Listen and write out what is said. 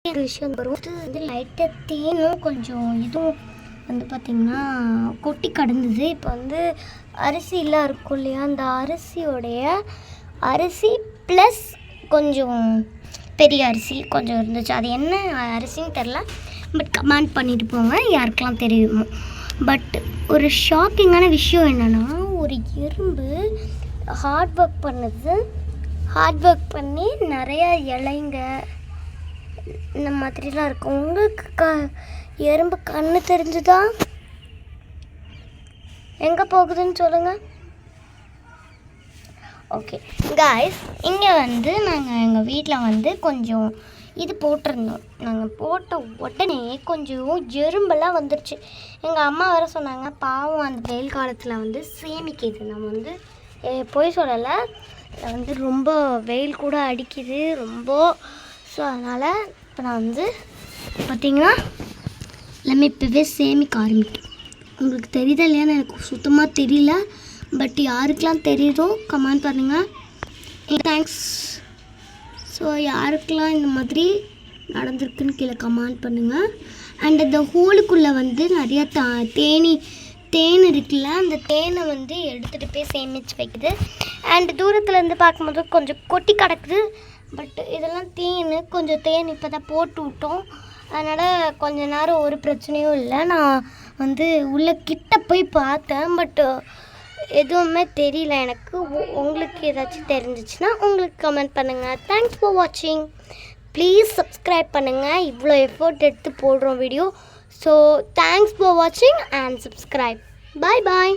ஒரு விஷயம் வரும் வந்து லைட்டாக தேனும் கொஞ்சம் இதுவும் வந்து பார்த்திங்கன்னா கொட்டி கடந்தது. இப்போ வந்து அரிசிலாம் இருக்கும் இல்லையா, அந்த அரிசி ப்ளஸ் கொஞ்சம் பெரிய அரிசி கொஞ்சம் இருந்துச்சு. அது என்ன அரிசின்னு தெரில, பட் கமெண்ட் பண்ணிட்டு போங்க யாருக்கெல்லாம் தெரியுமோ. பட் ஒரு ஷாக்கிங்கான விஷயம் என்னென்னா, ஒரு எறும்பு ஹார்ட் ஒர்க் பண்ணி நிறையா இலைங்க இந்த மாதிரிலாம் இருக்கும். உங்களுக்கு எறும்பு கண்ணு தெரிஞ்சுதா? எங்கே போகுதுன்னு சொல்லுங்கள். ஓகே காய்ஸ், இங்கே வந்து நாங்கள் எங்கள் வீட்டில் வந்து கொஞ்சம் இது போட்டிருந்தோம். நாங்கள் போட்ட உடனே கொஞ்சம் எறும்பெல்லாம் வந்துருச்சு. எங்கள் அம்மா வேறு சொன்னாங்க, பாவம் அந்த வெயில் காலத்தில் வந்து சேமிக்குது. நம்ம வந்து போய் சொல்லலை, வந்து ரொம்ப வெயில் கூட அடிக்குது ரொம்ப. ஸோ அதனால் இப்போ நான் வந்து பார்த்திங்கன்னா எல்லாமே இப்போவே சேமிக்க ஆரம்பிக்கும். உங்களுக்கு தெரியுதா இல்லையான்னு எனக்கு சுத்தமாக தெரியல, பட் யாருக்கெல்லாம் தெரியுதோ கமெண்ட் பண்ணுங்கள். தேங்க்ஸ். ஸோ யாருக்கெல்லாம் இந்த மாதிரி நடந்திருக்குன்னு கீழே கமெண்ட் பண்ணுங்கள். அண்ட் அந்த ஹோலுக்குள்ளே வந்து நிறையா தேன் இருக்குல்ல, அந்த தேனை வந்து எடுத்துகிட்டு போய் சேமித்து வைக்குது. அண்ட் தூரத்துலேருந்து பார்க்கும்போது கொஞ்சம் கொட்டி கிடக்குது. பட் இதெல்லாம் கொஞ்சம் தேன் இப்போ தான் போட்டு விட்டோம். அதனால் கொஞ்ச நேரம் ஒரு பிரச்சனையும் இல்லை. நான் வந்து உள்ள கிட்ட போய் பார்த்தேன், பட் எதுவுமே தெரியல எனக்கு. உங்களுக்கு ஏதாச்சும் தெரிஞ்சிச்சுன்னா உங்களுக்கு கமெண்ட் பண்ணுங்கள். தேங்க்ஸ் ஃபார் வாட்சிங். ப்ளீஸ் சப்ஸ்கிரைப் பண்ணுங்கள், இவ்வளோ எஃபோர்ட் எடுத்து போடுறோம் வீடியோ. ஸோ தேங்க்ஸ் ஃபார் வாட்சிங் அண்ட் சப்ஸ்கிரைப். Bye bye.